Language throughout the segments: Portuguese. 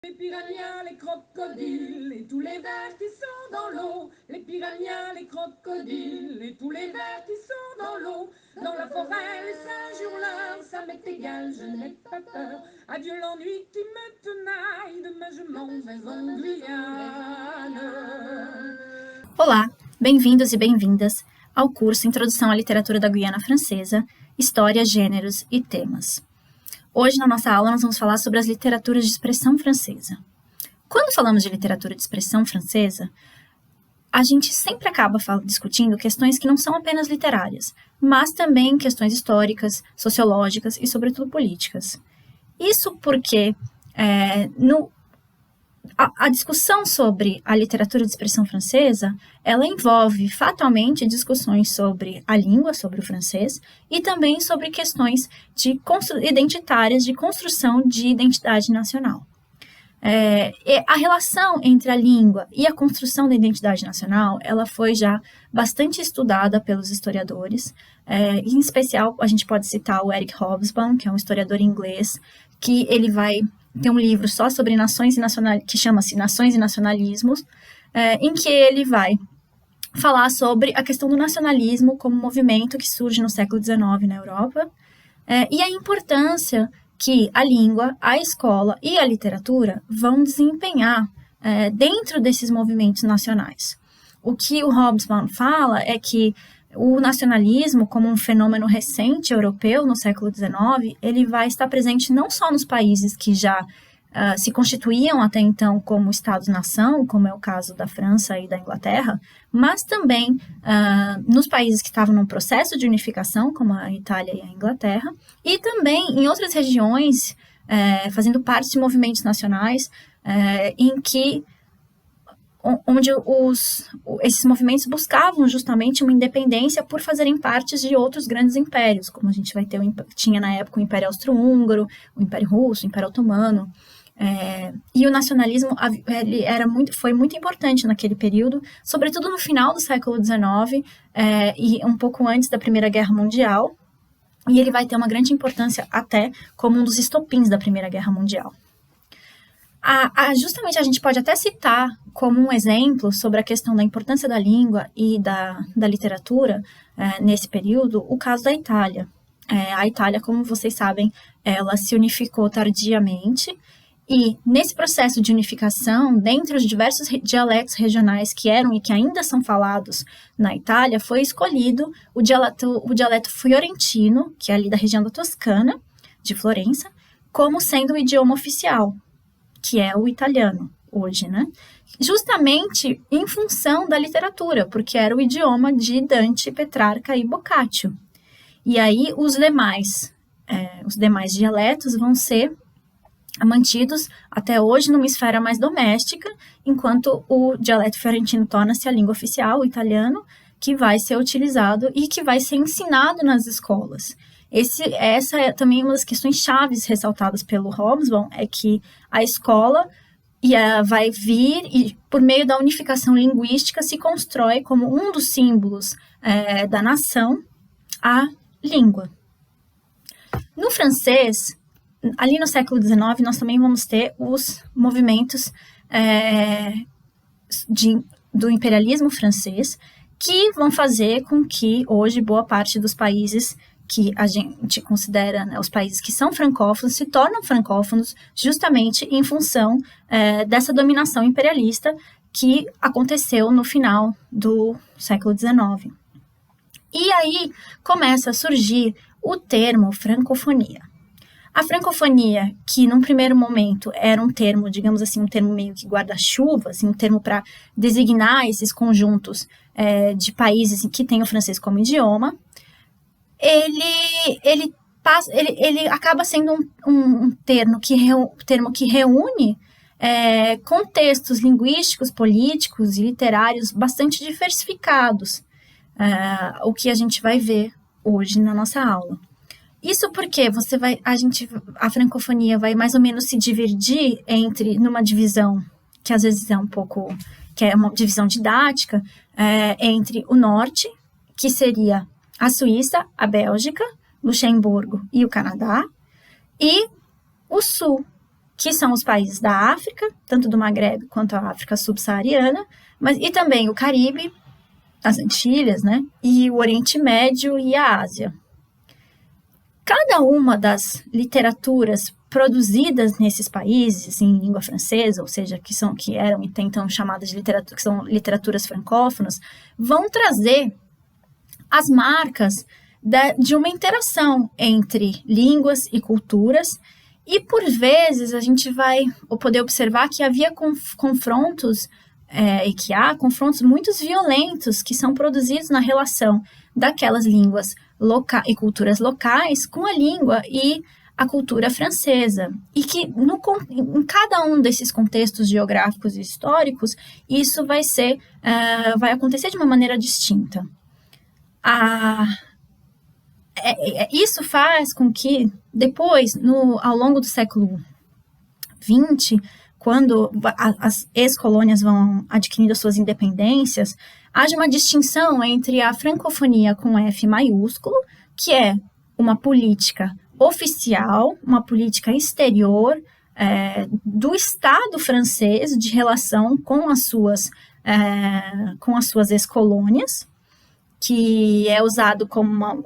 Les piranhas, les crocodiles et tous les vers qui sont dans l'eau. Les piranhas, les crocodiles et tous les vers qui sont dans l'eau. Dans la forêt, les singes hurleurs, ça m'est égal, je n'ai pas peur. Adieu l'ennui qui me tenaille, demain je m'en vais en Guyane. Olá, bem-vindos e bem-vindas ao curso Introdução à Literatura da Guiana Francesa, História, Gêneros e Temas. Hoje, na nossa aula, nós vamos falar sobre as literaturas de expressão francesa. Quando falamos de literatura de expressão francesa, a gente sempre acaba discutindo questões que não são apenas literárias, mas também questões históricas, sociológicas e, sobretudo, políticas. Isso porque, a discussão sobre a literatura de expressão francesa, ela envolve fatalmente discussões sobre a língua, sobre o francês, e também sobre questões identitárias de construção de identidade nacional. A relação entre a língua e a construção da identidade nacional, ela foi já bastante estudada pelos historiadores. Em especial, a gente pode citar o Eric Hobsbawm, que é um historiador inglês, que ele vai ter um livro só sobre nações e que chama-se Nações e Nacionalismos, em que ele vai falar sobre a questão do nacionalismo como movimento que surge no século XIX na Europa, e a importância que a língua, a escola e a literatura vão desempenhar dentro desses movimentos nacionais. O que o Hobsbawm fala é que o nacionalismo, como um fenômeno recente europeu no século XIX, ele vai estar presente não só nos países que já se constituíam até então como Estados-nação, como é o caso da França e da Inglaterra, mas também nos países que estavam num processo de unificação, como a Itália e a Inglaterra, e também em outras regiões, fazendo parte de movimentos nacionais, onde esses movimentos buscavam justamente uma independência por fazerem parte de outros grandes impérios, como a gente vai ter, tinha na época o Império Austro-Húngaro, o Império Russo, o Império Otomano, e o nacionalismo foi muito importante naquele período, sobretudo no final do século XIX e um pouco antes da Primeira Guerra Mundial, e ele vai ter uma grande importância até como um dos estopins da Primeira Guerra Mundial. Justamente a gente pode até citar como um exemplo sobre a questão da importância da língua e da literatura nesse período, o caso da Itália. A Itália, como vocês sabem, ela se unificou tardiamente e nesse processo de unificação, dentre os diversos dialetos regionais que eram e que ainda são falados na Itália, foi escolhido o dialeto fiorentino, que é ali da região da Toscana, de Florença, como sendo o idioma oficial, que é o italiano hoje, né? Justamente em função da literatura, porque era o idioma de Dante, Petrarca e Boccaccio. E aí os demais dialetos vão ser mantidos até hoje numa esfera mais doméstica, enquanto o dialeto fiorentino torna-se a língua oficial, o italiano, que vai ser utilizado e que vai ser ensinado nas escolas. Essa é também uma das questões chaves ressaltadas pelo Hobsbawm, é que a escola vai vir e, por meio da unificação linguística, se constrói como um dos símbolos da nação a língua. No francês, ali no século XIX, nós também vamos ter os movimentos do imperialismo francês, que vão fazer com que hoje boa parte dos países que a gente considera, né, os países que são francófonos, se tornam francófonos justamente em função dessa dominação imperialista que aconteceu no final do século XIX. E aí começa a surgir o termo francofonia. A francofonia, que num primeiro momento era um termo, digamos assim, um termo meio que guarda-chuva, assim, um termo para designar esses conjuntos de países que têm o francês como idioma, ele acaba sendo um termo que reúne contextos linguísticos, políticos e literários bastante diversificados, o que a gente vai ver hoje na nossa aula. Isso porque a francofonia vai mais ou menos se dividir numa divisão que às vezes que é uma divisão didática, entre o norte, que seria a Suíça, a Bélgica, Luxemburgo e o Canadá, e o sul, que são os países da África, tanto do Maghreb quanto a África subsaariana, e também o Caribe, as Antilhas, né, e o Oriente Médio e a Ásia. Cada uma das literaturas produzidas nesses países em língua francesa, ou seja, que eram e tentam chamadas de literatura, que são literaturas francófonas, vão trazer as marcas de uma interação entre línguas e culturas, e por vezes a gente vai poder observar que havia confrontos, e que há confrontos muito violentos que são produzidos na relação daquelas línguas e culturas locais com a língua e a cultura francesa. E que em cada um desses contextos geográficos e históricos, isso vai acontecer de uma maneira distinta. Isso faz com que depois, ao longo do século XX, quando as ex-colônias vão adquirindo as suas independências, haja uma distinção entre a francofonia com F maiúsculo, que é uma política oficial, uma política exterior do Estado francês de relação com as suas ex-colônias, que é usado como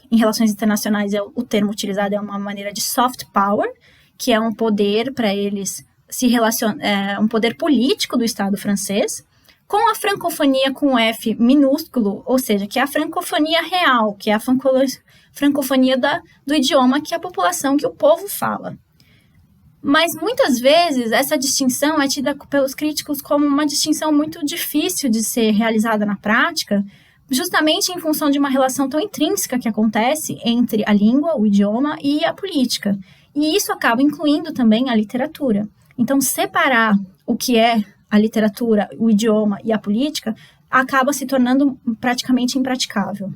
em relações internacionais, o termo utilizado é uma maneira de soft power, que é um poder para eles se relacionar, um poder político do Estado francês, com a francofonia com F minúsculo, ou seja, que é a francofonia real, que é a francofonia do idioma que a população, que o povo fala. Mas muitas vezes essa distinção é tida pelos críticos como uma distinção muito difícil de ser realizada na prática, justamente em função de uma relação tão intrínseca que acontece entre a língua, o idioma e a política. E isso acaba incluindo também a literatura. Então, separar o que é a literatura, o idioma e a política acaba se tornando praticamente impraticável.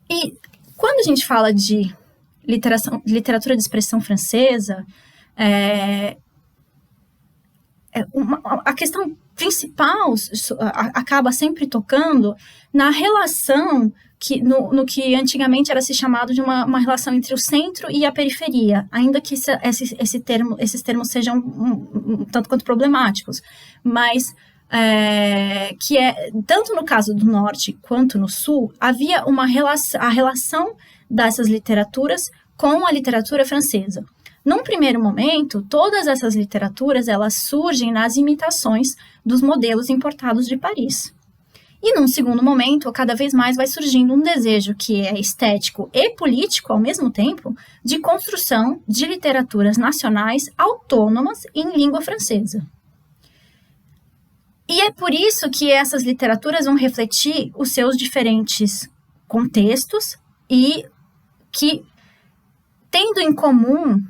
E quando a gente fala de literatura de expressão francesa, a questão principal acaba sempre tocando na relação no que antigamente era se chamado de uma relação entre o centro e a periferia, ainda que esses termos sejam um tanto quanto problemáticos, mas que tanto no caso do norte quanto no sul, havia a relação dessas literaturas com a literatura francesa. Num primeiro momento, todas essas literaturas elas surgem nas imitações dos modelos importados de Paris. E num segundo momento, cada vez mais vai surgindo um desejo que é estético e político ao mesmo tempo, de construção de literaturas nacionais autônomas em língua francesa. E é por isso que essas literaturas vão refletir os seus diferentes contextos e que, tendo em comum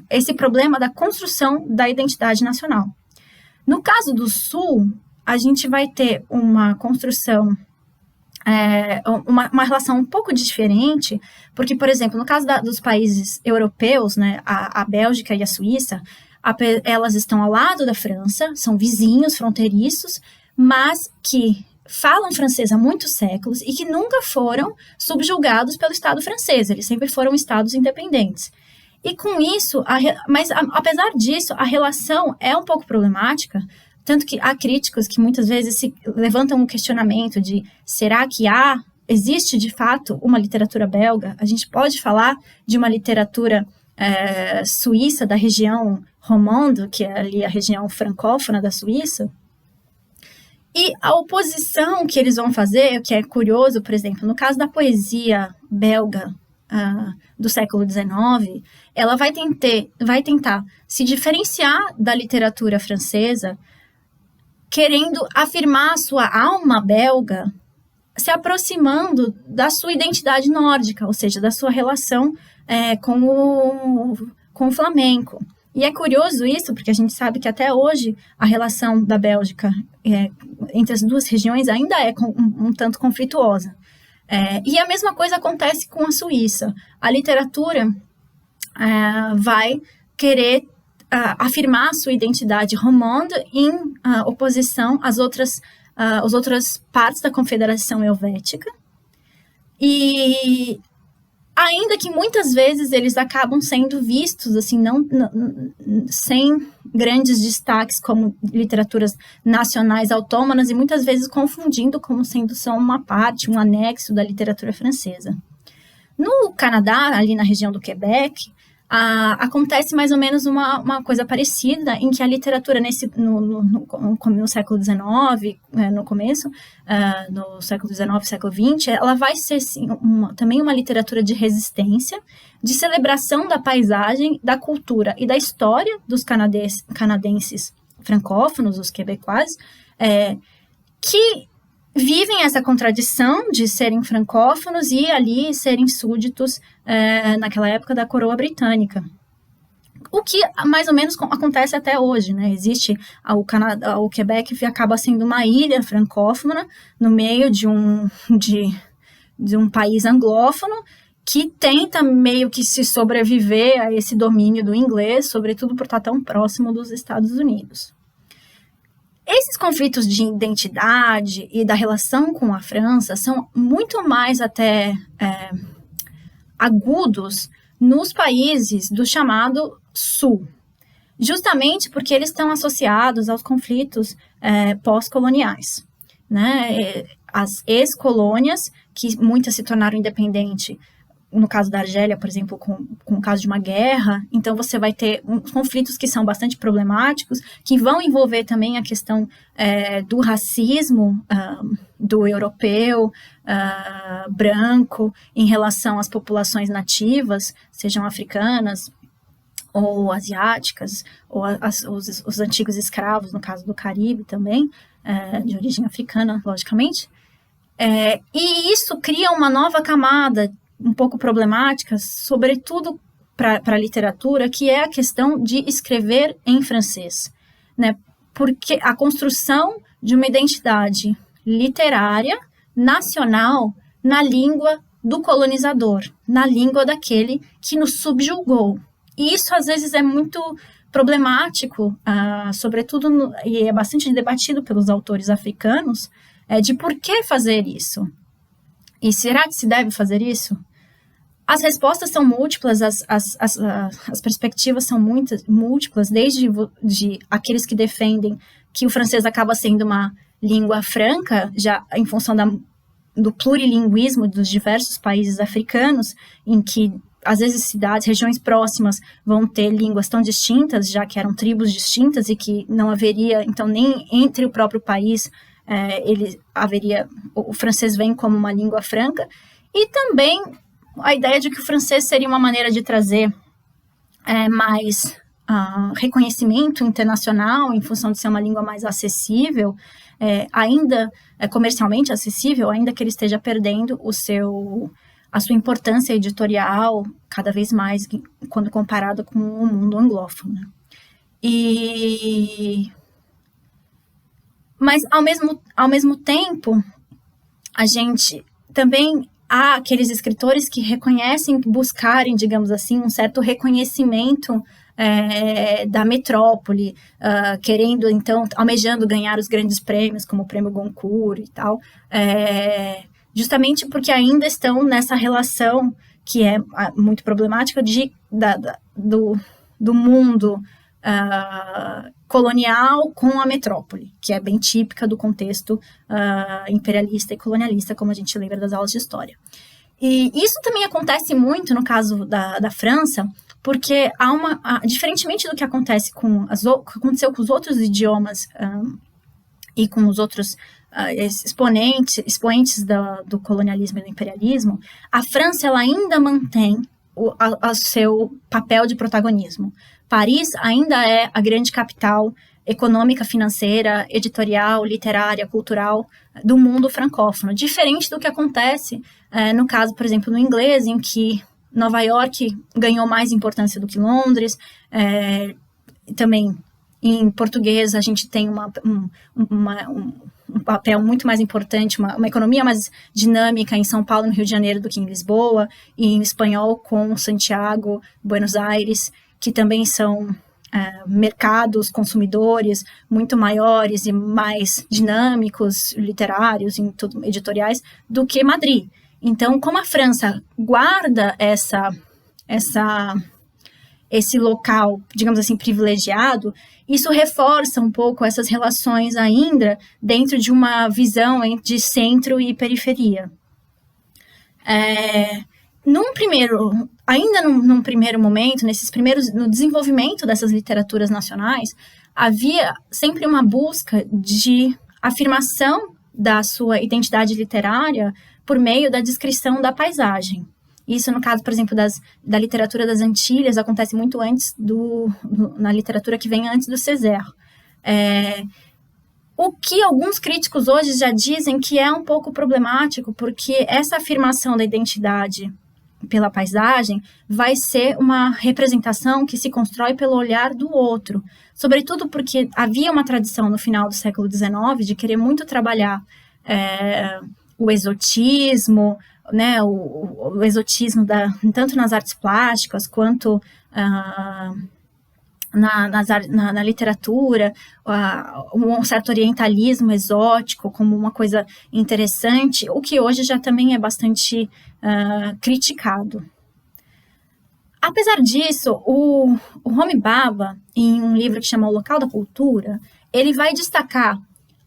esse problema da construção da identidade nacional. No caso do Sul, a gente vai ter uma construção, uma relação um pouco diferente, porque, por exemplo, no caso dos países europeus, né, a Bélgica e a Suíça, elas estão ao lado da França, são vizinhos fronteiriços, mas que falam francês há muitos séculos e que nunca foram subjugados pelo Estado francês, eles sempre foram estados independentes. E com isso, mas apesar disso, a relação é um pouco problemática, tanto que há críticos que muitas vezes levantam um questionamento de será que existe de fato uma literatura belga? A gente pode falar de uma literatura suíça da região romande, que é ali a região francófona da Suíça? E a oposição que eles vão fazer, o que é curioso, por exemplo, no caso da poesia belga do século XIX, ela vai tentar se diferenciar da literatura francesa, querendo afirmar a sua alma belga, se aproximando da sua identidade nórdica, ou seja, da sua relação com o flamenco. E é curioso isso, porque a gente sabe que até hoje a relação da Bélgica entre as duas regiões ainda é um tanto conflituosa. E a mesma coisa acontece com a Suíça. A literatura vai querer afirmar a sua identidade romande em oposição às outras partes da Confederação Helvética. E ainda que muitas vezes eles acabam sendo vistos, assim, não sem grandes destaques como literaturas nacionais autônomas e muitas vezes confundindo como sendo só uma parte, um anexo da literatura francesa. No Canadá, ali na região do Quebec, acontece mais ou menos uma coisa parecida, em que a literatura no século XIX, no começo, no século XIX, século XX, ela vai ser sim, também uma literatura de resistência, de celebração da paisagem, da cultura e da história dos canadenses francófonos, os quebecois, que vivem essa contradição de serem francófonos e ali serem súditos, naquela época, da coroa britânica. O que mais ou menos acontece até hoje, né? Existe o Quebec acaba sendo uma ilha francófona no meio de um país anglófono que tenta meio que se sobreviver a esse domínio do inglês, sobretudo por estar tão próximo dos Estados Unidos. Esses conflitos de identidade e da relação com a França são muito mais até agudos nos países do chamado Sul, justamente porque eles estão associados aos conflitos pós-coloniais, né? As ex-colônias, que muitas se tornaram independentes, no caso da Argélia, por exemplo, com o caso de uma guerra, então você vai ter conflitos que são bastante problemáticos, que vão envolver também a questão do racismo do europeu branco em relação às populações nativas, sejam africanas ou asiáticas, ou os antigos escravos, no caso do Caribe também, de origem africana, logicamente. E isso cria uma nova camada um pouco problemáticas, sobretudo para a literatura, que é a questão de escrever em francês, né? Porque a construção de uma identidade literária nacional na língua do colonizador, na língua daquele que nos subjugou. E isso, às vezes, é muito problemático, sobretudo, e é bastante debatido pelos autores africanos, de por que fazer isso. E será que se deve fazer isso? As respostas são múltiplas, as perspectivas são múltiplas, desde aqueles que defendem que o francês acaba sendo uma língua franca, já em função do plurilinguismo dos diversos países africanos, em que, às vezes, cidades, regiões próximas vão ter línguas tão distintas, já que eram tribos distintas, e que não haveria, então, nem entre o próprio país, o francês vem como uma língua franca, e também a ideia de que o francês seria uma maneira de trazer mais reconhecimento internacional, em função de ser uma língua mais acessível, ainda comercialmente acessível, ainda que ele esteja perdendo a sua importância editorial cada vez mais quando comparado com o mundo anglófono. Mas, ao mesmo tempo, a gente também há aqueles escritores que reconhecem, buscarem, digamos assim, um certo reconhecimento da metrópole, querendo, então, almejando ganhar os grandes prêmios, como o Prêmio Goncourt e tal, justamente porque ainda estão nessa relação que é muito problemática do mundo colonial com a metrópole, que é bem típica do contexto imperialista e colonialista, como a gente lembra das aulas de história. E isso também acontece muito no caso da França, porque diferentemente do que aconteceu com os outros idiomas e com os outros expoentes do colonialismo e do imperialismo, a França ela ainda mantém o seu papel de protagonismo. Paris ainda é a grande capital econômica, financeira, editorial, literária, cultural do mundo francófono, diferente do que acontece no caso, por exemplo, no inglês, em que Nova York ganhou mais importância do que Londres, também em português a gente tem um papel muito mais importante, uma economia mais dinâmica em São Paulo, no Rio de Janeiro, do que em Lisboa, e em espanhol com Santiago, Buenos Aires, que também são mercados consumidores muito maiores e mais dinâmicos, literários, editoriais, do que Madrid. Então, como a França guarda esse local, digamos assim, privilegiado, isso reforça um pouco essas relações ainda dentro de uma visão de centro e periferia. Num primeiro momento, no desenvolvimento dessas literaturas nacionais, havia sempre uma busca de afirmação da sua identidade literária por meio da descrição da paisagem. Isso, no caso, por exemplo, da literatura das Antilhas, acontece muito antes na literatura que vem antes do Césaire. O que alguns críticos hoje já dizem que é um pouco problemático, porque essa afirmação da identidade pela paisagem vai ser uma representação que se constrói pelo olhar do outro, sobretudo porque havia uma tradição no final do século XIX de querer muito trabalhar o exotismo, né, o exotismo tanto nas artes plásticas quanto na literatura, um certo orientalismo exótico como uma coisa interessante, o que hoje já também é bastante criticado. Apesar disso, o Homi Bhabha, em um livro que chama O Local da Cultura, ele vai destacar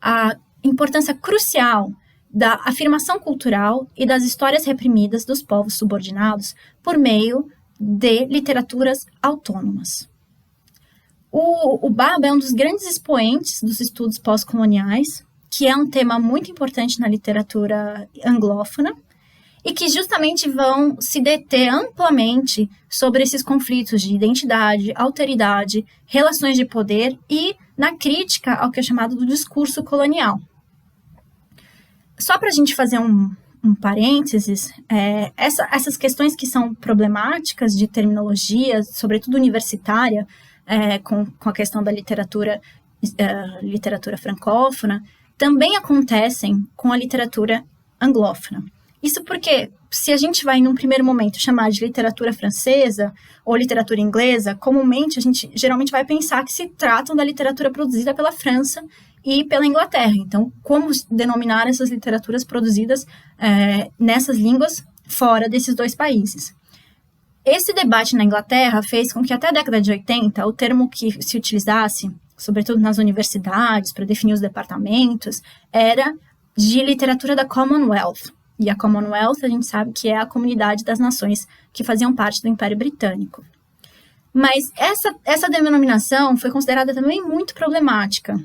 a importância crucial da afirmação cultural e das histórias reprimidas dos povos subordinados por meio de literaturas autônomas. O Bhabha é um dos grandes expoentes dos estudos pós-coloniais, que é um tema muito importante na literatura anglófona, e que justamente vão se deter amplamente sobre esses conflitos de identidade, alteridade, relações de poder e na crítica ao que é chamado do discurso colonial. Só para a gente fazer um parênteses, essas questões que são problemáticas de terminologia, sobretudo universitária, com a questão da literatura francófona, também acontecem com a literatura anglófona. Isso porque, se a gente vai, num primeiro momento, chamar de literatura francesa ou literatura inglesa, comumente a gente geralmente vai pensar que se tratam da literatura produzida pela França e pela Inglaterra. Então, como denominar essas literaturas produzidas nessas línguas fora desses dois países? Esse debate na Inglaterra fez com que até a década de 80, o termo que se utilizasse, sobretudo nas universidades, para definir os departamentos, era de literatura da Commonwealth. E a Commonwealth, a gente sabe que é a comunidade das nações que faziam parte do Império Britânico. Mas essa denominação foi considerada também muito problemática.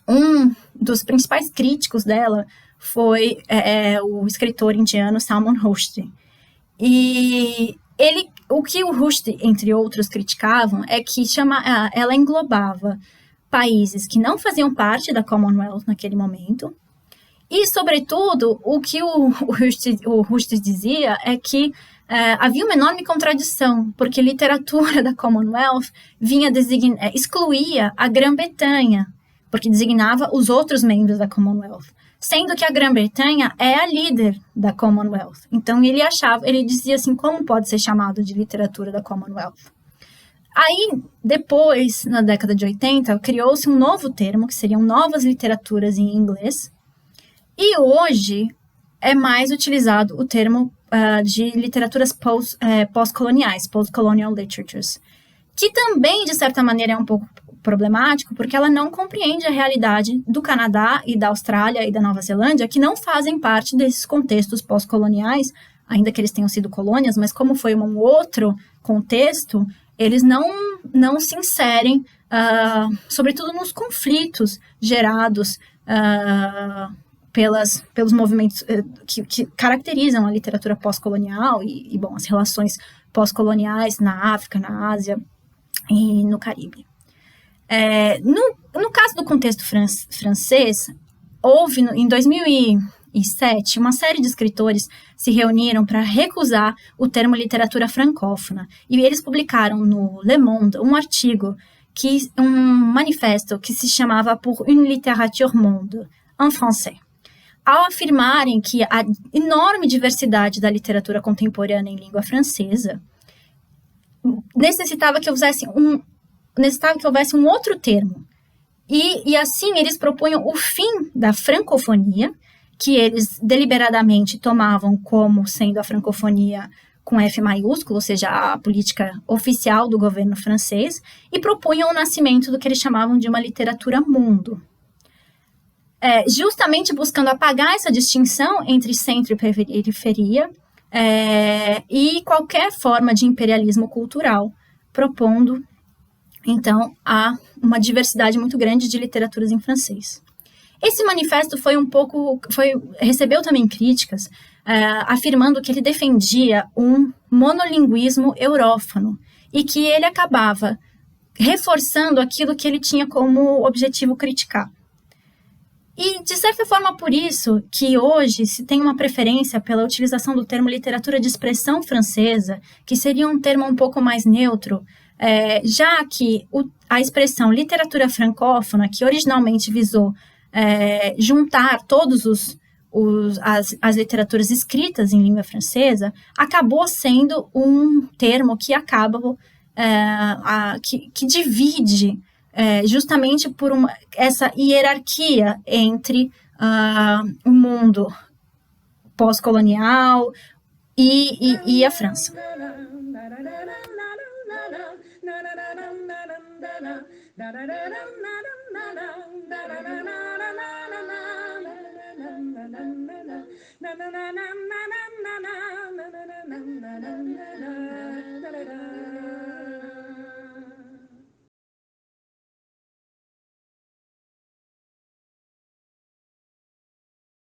Um dos principais críticos dela foi o escritor indiano Salman Rushdie. E o que o Rushdie, entre outros, criticavam é que ela englobava países que não faziam parte da Commonwealth naquele momento. E, sobretudo, o que o Rushdie dizia é que havia uma enorme contradição, porque a literatura da Commonwealth excluía a Grã-Bretanha, porque designava os outros membros da Commonwealth, sendo que a Grã-Bretanha é a líder da Commonwealth. Então, ele dizia assim, como pode ser chamado de literatura da Commonwealth? Aí, depois, na década de 80, criou-se um novo termo, que seriam novas literaturas em inglês, e hoje é mais utilizado o termo de literaturas pós-coloniais, post-colonial literatures, que também, de certa maneira, é um pouco problemático, porque ela não compreende a realidade do Canadá e da Austrália e da Nova Zelândia, que não fazem parte desses contextos pós-coloniais, ainda que eles tenham sido colônias, mas como foi um outro contexto, eles não se inserem, sobretudo nos conflitos gerados pelos movimentos que caracterizam a literatura pós-colonial e bom, as relações pós-coloniais na África, na Ásia e no Caribe. No caso do contexto francês, houve, em 2007, uma série de escritores se reuniram para recusar o termo literatura francófona, e eles publicaram no Le Monde um artigo, um manifesto que se chamava Pour une littérature monde, en français, ao afirmarem que a enorme diversidade da literatura contemporânea em língua francesa necessitava que houvesse um outro termo. E assim eles propunham o fim da francofonia que eles deliberadamente tomavam como sendo a francofonia com F maiúsculo, ou seja, a política oficial do governo francês, e propunham o nascimento do que eles chamavam de uma literatura mundo. Justamente buscando apagar essa distinção entre centro e periferia, e qualquer forma de imperialismo cultural, propondo, então, uma diversidade muito grande de literaturas em francês. Esse manifesto recebeu também críticas, afirmando que ele defendia um monolinguismo eurófano e que ele acabava reforçando aquilo que ele tinha como objetivo criticar. E, de certa forma, por isso que hoje se tem uma preferência pela utilização do termo literatura de expressão francesa, que seria um termo um pouco mais neutro, já que a expressão literatura francófona, que originalmente visou juntar todos as literaturas escritas em língua francesa, acabou sendo um termo que que divide justamente por essa hierarquia entre o mundo pós-colonial e a França.